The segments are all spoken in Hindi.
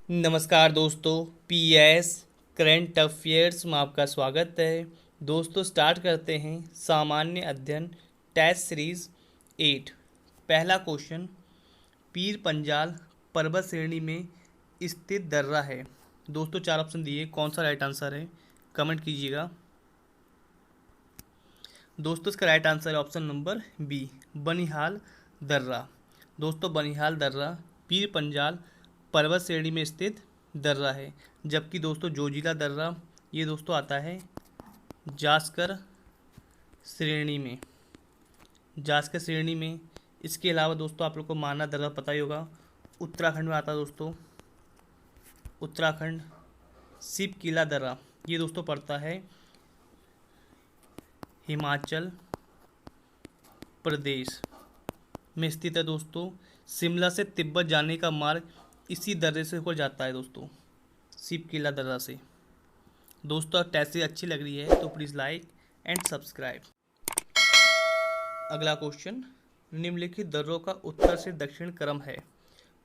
नमस्कार दोस्तों, पीएस करंट अफेयर्स में आपका स्वागत है। दोस्तों स्टार्ट करते हैं सामान्य अध्ययन टेस्ट सीरीज 8। पहला क्वेश्चन, पीर पंजाल पर्वत श्रेणी में स्थित दर्रा है। दोस्तों चार ऑप्शन दिए, कौन सा राइट आंसर है कमेंट कीजिएगा। दोस्तों इसका राइट आंसर है ऑप्शन नंबर बी, बनिहाल दर्रा। दोस्तों बनिहाल दर्रा पीर पंजाल पर्वत श्रेणी में स्थित दर्रा है। जबकि दोस्तों जोजिला दर्रा ये दोस्तों आता है जास्कर श्रेणी में, जास्कर श्रेणी में। इसके अलावा दोस्तों आप लोग को माना दर्रा पता ही होगा, उत्तराखंड में आता है दोस्तों, उत्तराखंड। शिव किला दर्रा ये दोस्तों पड़ता है हिमाचल प्रदेश में स्थित है दोस्तों। शिमला से तिब्बत जाने का मार्ग इसी दर्रे से होकर जाता है दोस्तों, शिव किला दर्रा से। दोस्तों टेस्ट अच्छी लग रही है तो प्लीज़ लाइक एंड सब्सक्राइब। अगला क्वेश्चन, निम्नलिखित दर्रों का उत्तर से दक्षिण क्रम है।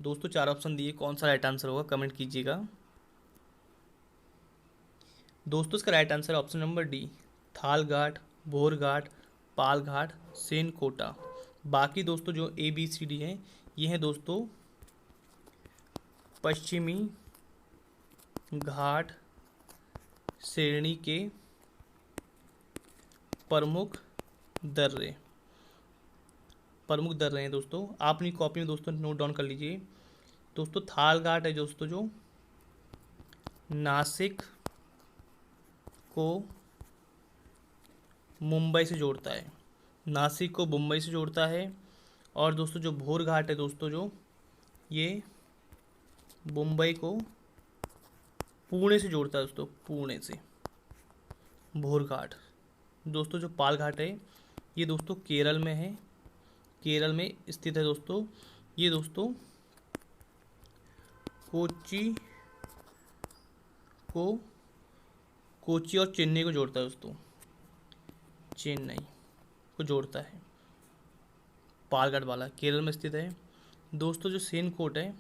दोस्तों चार ऑप्शन दिए, कौन सा राइट आंसर होगा कमेंट कीजिएगा। दोस्तों इसका right answer option number D, थाल घाट, भोर घाट, पाल घाट, सेन कोटा। बाकी दोस्तों जो ए बी सी डी हैं ये हैं दोस्तों पश्चिमी घाट श्रेणी के प्रमुख दर्रे हैं दोस्तों। आप अपनी कॉपी में दोस्तों नोट डाउन कर लीजिए। दोस्तों थाल घाट है दोस्तों जो नासिक को मुंबई से जोड़ता है, नासिक को मुंबई से जोड़ता है। और दोस्तों जो भोर घाट है दोस्तों जो ये मुंबई को पुणे से जोड़ता है दोस्तों, पुणे से भोर घाट। दोस्तों जो पाल घाट है ये दोस्तों केरल में है, केरल में स्थित है दोस्तों। ये दोस्तों कोच्चि को कोच्चि और चेन्नई को जोड़ता है दोस्तों, चेन्नई को जोड़ता है। पालघाट वाला केरल में स्थित है। दोस्तों जो सेन कोट है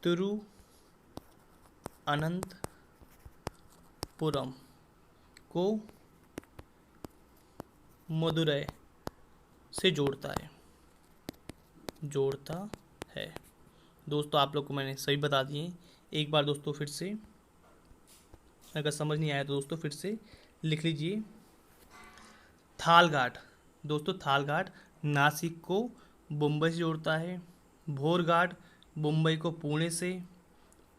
तिरुअनंतपुरम को मदुरै से जोड़ता है। दोस्तों आप लोग को मैंने सही बता दिए। एक बार दोस्तों फिर से, अगर समझ नहीं आया तो दोस्तों फिर से लिख लीजिए। थाल घाट, दोस्तों थाल घाट नासिक को मुंबई से जोड़ता है। भोर घाट मुंबई को पुणे से।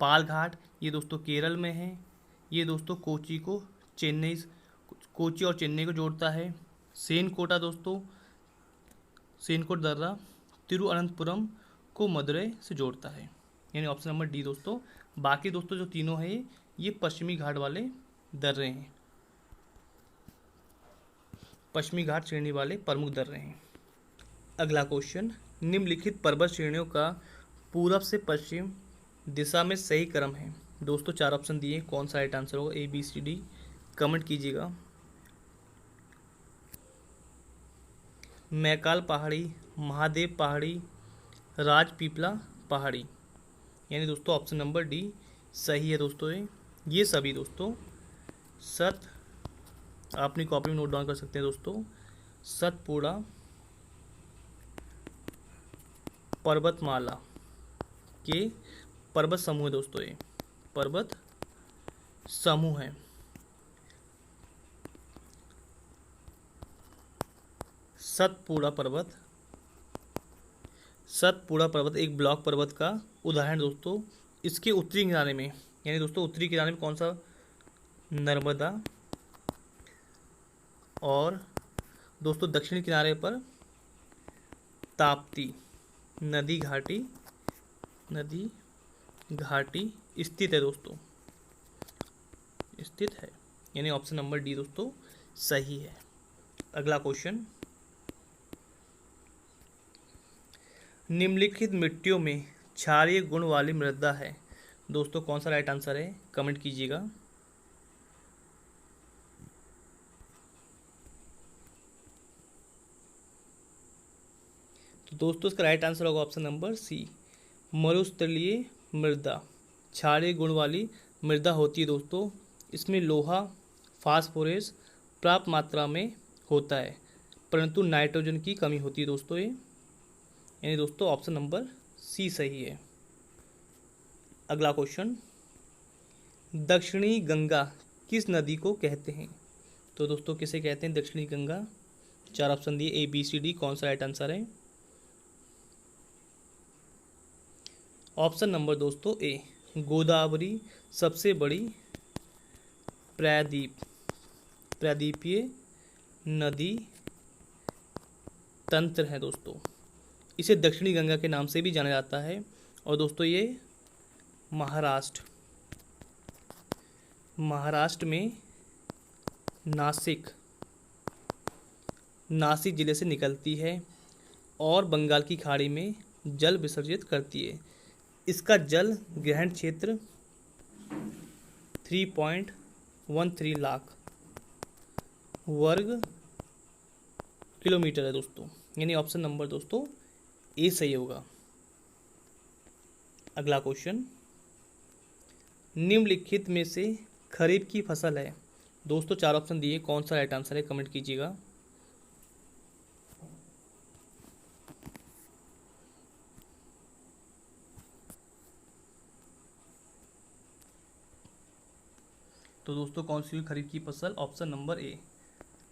पाल घाट ये दोस्तों केरल में है। ये दोस्तों कोच्चि और चेन्नई को जोड़ता है। सेन कोटा दोस्तों, सेन कोट दर्रा तिरुअनंतपुरम को मदुरै से जोड़ता है, यानी ऑप्शन नंबर डी दोस्तों। बाकी दोस्तों जो तीनों हैं ये पश्चिमी घाट वाले दर्रे हैं, पश्चिमी घाट श्रेणी वाले प्रमुख दर्रे हैं। अगला क्वेश्चन, निम्नलिखित पर्वत श्रेणियों का पूरब से पश्चिम दिशा में सही क्रम है। दोस्तों चार ऑप्शन दिए, कौन सा राइट आंसर होगा A B C D comment कीजिएगा। मैकाल पहाड़ी, महादेव पहाड़ी, राजपीपला पहाड़ी, यानी दोस्तों ऑप्शन नंबर डी सही है दोस्तों। ये सभी दोस्तों सत, आप अपनी कॉपी में नोट डाउन कर सकते हैं दोस्तों, सतपुड़ा पर्वतमाला के पर्वत समूह है दोस्तों। ये पर्वत समूह है। सतपुड़ा पर्वत एक ब्लॉक पर्वत का उदाहरण दोस्तों। इसके उत्तरी किनारे में, यानी दोस्तों उत्तरी किनारे में कौन सा, नर्मदा। और दोस्तों दक्षिणी किनारे पर ताप्ती नदी घाटी स्थित है दोस्तों, स्थित है, यानी ऑप्शन नंबर डी दोस्तों सही है। अगला क्वेश्चन, निम्नलिखित मिट्टियों में क्षारीय गुण वाली मृदा है। दोस्तों कौन सा राइट आंसर है कमेंट कीजिएगा। तो दोस्तों इसका राइट आंसर होगा ऑप्शन नंबर सी, मरुस्थलीय मृदा क्षारीय गुण वाली मृदा होती है दोस्तों। इसमें लोहा फास्फोरस पर्याप्त मात्रा में होता है, परंतु नाइट्रोजन की कमी होती है दोस्तों। ये यानी दोस्तों ऑप्शन नंबर सी सही है। अगला क्वेश्चन, दक्षिणी गंगा किस नदी को कहते हैं? तो दोस्तों किसे कहते हैं दक्षिणी गंगा? चार ऑप्शन दिए ए बी सी डी, कौन सा राइट आंसर है? ऑप्शन नंबर दोस्तों ए गोदावरी सबसे बड़ी प्रायद्वीपीय नदी तंत्र है दोस्तों। इसे दक्षिणी गंगा के नाम से भी जाना जाता है। और दोस्तों ये महाराष्ट्र में नासिक जिले से निकलती है और बंगाल की खाड़ी में जल विसर्जित करती है। इसका जल ग्रहण क्षेत्र 3.13 लाख वर्ग किलोमीटर है दोस्तों। यानी ऑप्शन नंबर दोस्तों ए सही होगा। अगला क्वेश्चन, निम्नलिखित में से खरीफ की फसल है। दोस्तों चार ऑप्शन दिए, कौन सा राइट आंसर है कमेंट कीजिएगा। तो दोस्तों कौन सी हुई खरीफ की फसल? ऑप्शन नंबर ए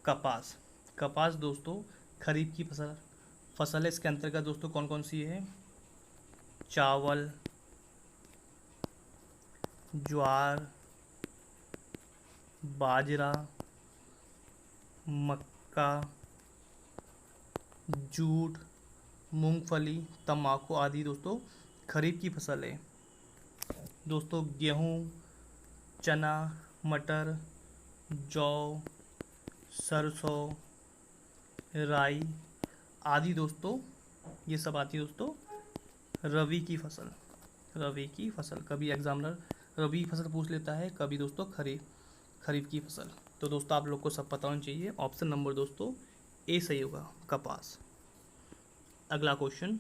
कपास। कपास दोस्तों खरीफ की फसल है। इसके अंतर्गत दोस्तों कौन कौन सी है? चावल, ज्वार, बाजरा, मक्का, जूट, मूंगफली, तंबाकू आदि दोस्तों खरीफ की फसल है। दोस्तों गेहूँ, चना, मटर, जौ, सरसों, राई आदि दोस्तों ये सब आती है दोस्तों रबी की फसल। कभी एग्जामिनर रबी की फसल पूछ लेता है, कभी दोस्तों खरीफ की फसल। तो दोस्तों आप लोग को सब पता होना चाहिए। ऑप्शन नंबर दोस्तों ए सही होगा, कपास। अगला क्वेश्चन,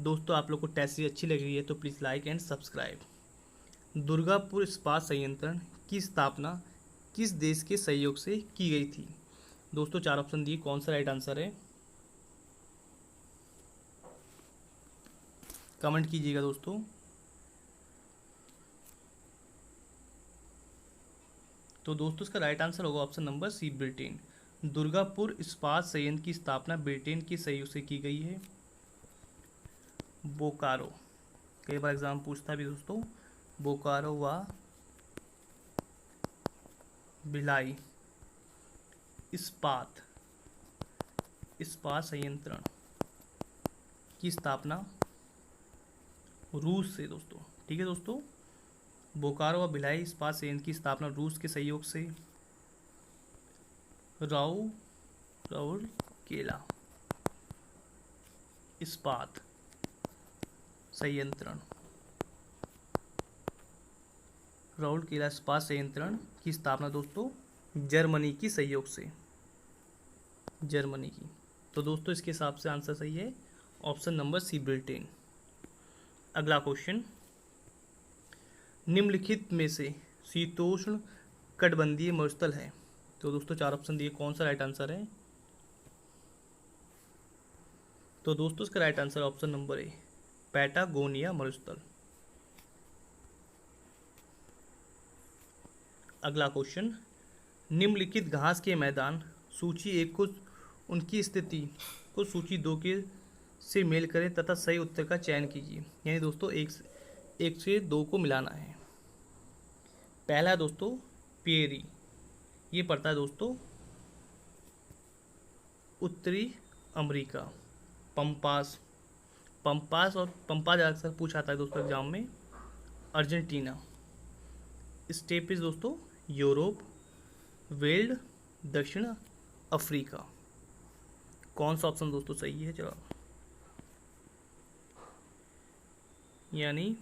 दोस्तों आप लोग को टेस्ट सीरीज अच्छी लग रही है तो please like and subscribe. Durgapur इस्पात संयंत्र की स्थापना किस देश के सहयोग से की गई थी? दोस्तों चार ऑप्शन दिए, कौन सा राइट आंसर है कमेंट कीजिएगा दोस्तों। तो दोस्तों इसका राइट आंसर होगा option number C Britain. Durgapur इस्पात संयंत्र की स्थापना ब्रिटेन के सहयोग से की गई है। बोकारो, कई बार एग्जाम पूछता भी दोस्तों, बोकारो व भिलाई इस्पात संयंत्र की स्थापना रूस से दोस्तों। ठीक है दोस्तों, बोकारो व भिलाई इस्पात संयंत्र की स्थापना रूस के सहयोग से। राउरकेला इस्पात संयंत्र की स्थापना दोस्तों जर्मनी की सहयोग से, जर्मनी की। तो दोस्तों इसके हिसाब से आंसर सही है ऑप्शन नंबर सी ब्रिटेन। अगला क्वेश्चन, निम्नलिखित में से शीतोष्ण कटिबंधीय मरुस्थल है। तो दोस्तों चार ऑप्शन दिए, कौन सा राइट आंसर है? तो दोस्तों इसका right answer option number A Patagonia मरुस्थल। अगला क्वेश्चन, निम्नलिखित घास के मैदान सूची 1 को उनकी स्थिति को सूची 2 के से मेल करें तथा सही उत्तर का चयन कीजिए। यानी दोस्तों एक से 2 को मिलाना है। पहला दोस्तों पेरी, ये पड़ता है दोस्तों उत्तरी अमेरिका। पंपास और पंपास अक्सर पूछा जाता है दोस्तों एग्जाम में। अर्जेंटीना। स्टेपिस दोस्तों यूरोप। वेल्ड दक्षिण अफ्रीका। कौन सा ऑप्शन दोस्तों सही है? चलो, यानी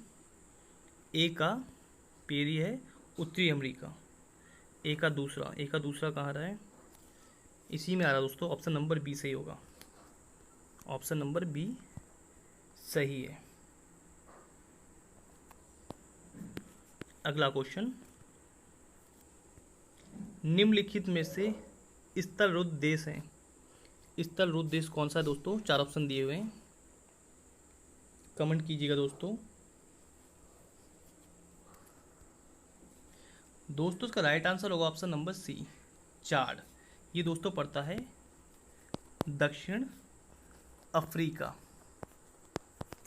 ए का पेरी है उत्तरी अमेरिका। ए का दूसरा कहाँ रहा है? इसी में आ रहा दोस्तों, ऑप्शन नंबर बी सही होगा। ऑप्शन नंबर बी सही है। अगला क्वेश्चन, निम्नलिखित में से स्थलरुद्ध देश है। स्थलरुद्ध देश कौन सा है दोस्तों? 4 ऑप्शन दिए हुए हैं, कमेंट कीजिएगा दोस्तों। दोस्तों इसका राइट आंसर होगा ऑप्शन नंबर सी, चाड। ये दोस्तों पड़ता है दक्षिण अफ्रीका।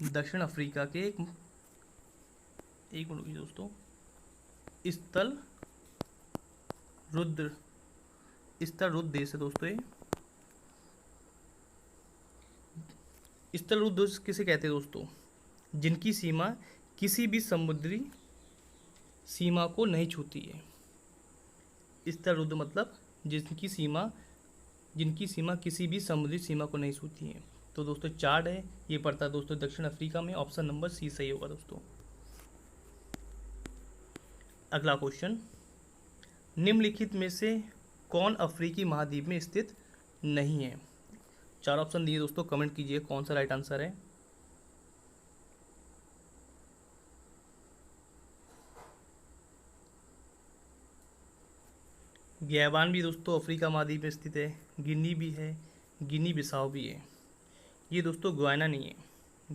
दक्षिण अफ्रीका के एक मिनट रुकिए दोस्तों, स्थलरुद्ध देश है दोस्तों ये। स्थलरुद्ध देश किसे कहते हैं दोस्तों? जिनकी सीमा किसी भी समुद्री सीमा को नहीं छूती है। स्थलरुद्ध मतलब जिनकी सीमा किसी भी समुद्री सीमा को नहीं छूती है। तो दोस्तों चाड है, ये पड़ता है दोस्तों दक्षिण अफ्रीका में। ऑप्शन नंबर सी सही होगा दोस्तों। अगला क्वेश्चन, निम्नलिखित में से कौन अफ्रीकी महाद्वीप में स्थित नहीं है? 4 ऑप्शन दिए दोस्तों, कमेंट कीजिए कौन सा राइट आंसर है। गयाबान भी दोस्तों अफ्रीका महाद्वीप में स्थित है, गिनी भी है, गिनी बिसाऊ भी है। ये दोस्तों गुयाना नहीं है।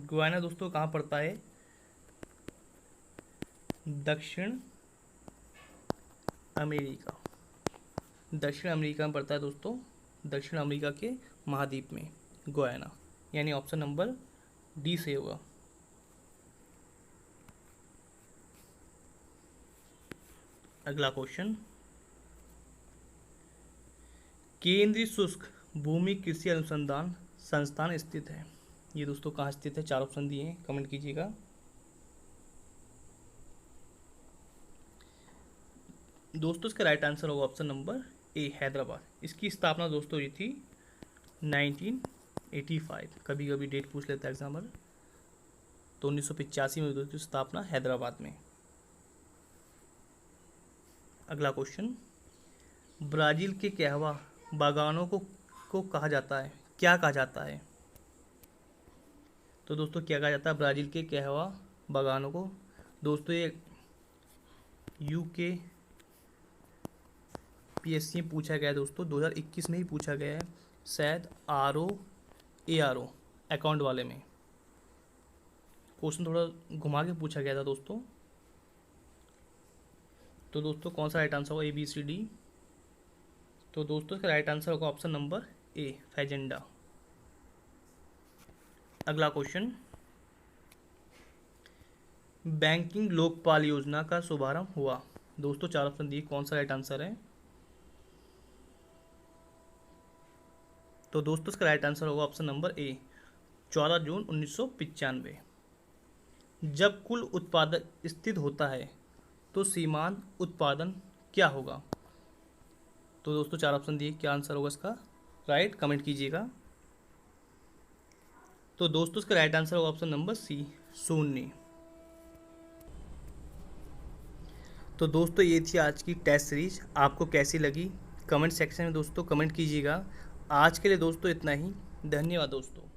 गुयाना दोस्तों कहाँ पड़ता है? दक्षिण अमेरिका। दक्षिण अमेरिका में पड़ता है दोस्तों, दक्षिण अमेरिका के महाद्वीप में गुयाना, यानी ऑप्शन नंबर डी से होगा। अगला क्वेश्चन, केंद्रीय शुष्क भूमि कृषि अनुसंधान संस्थान स्थित है। ये दोस्तों कहाँ स्थित है? 4 ऑप्शन दिए हैं, कमेंट कीजिएगा। दोस्तों इसका राइट आंसर होगा ऑप्शन नंबर ए, हैदराबाद। इसकी स्थापना दोस्तों हुई थी 1985। कभी कभी डेट पूछ लेता है एग्जाम्पल। तो 1985 में दोस्तों स्थापना हैदराबाद में। अगला क्वेश्चन, ब्राज़ील के कहवा बागानों को कहा जाता है, क्या कहा जाता है? तो दोस्तों क्या कहा जाता है ब्राज़ील के कहवा बागानों को? दोस्तों ये यूके में पूछा गया है दोस्तों, 2021 में ही पूछा गया है शायद, ARO अकाउंट वाले में क्वेश्चन थोड़ा घुमा के पूछा गया था दोस्तों। तो दोस्तों कौन सा राइट आंसर होगा? ABCD। तो दोस्तों इसका राइट आंसर होगा ऑप्शन नंबर ए, फैजेंडा। अगला क्वेश्चन, बैंकिंग लोकपाल योजना का शुभारंभ हुआ। दोस्तों 4 ऑप्शन दिए, कौन सा राइट आंसर है? तो दोस्तों इसका राइट आंसर होगा ऑप्शन नंबर ए, 14 जून 1995। जब कुल उत्पादन स्थित होता है तो सीमांत उत्पादन क्या होगा? तो दोस्तों 4 ऑप्शन दिए, क्या आंसर होगा इसका राइट, कमेंट कीजिएगा। तो दोस्तों इसका राइट आंसर होगा ऑप्शन नंबर सी, शून्य। तो दोस्तों ये थी आज की टेस्ट सीरीज, आपको कैसी लगी कमेंट सेक्शन में दोस्तों कमेंट कीजिएगा। आज के लिए दोस्तों इतना ही, धन्यवाद दोस्तों।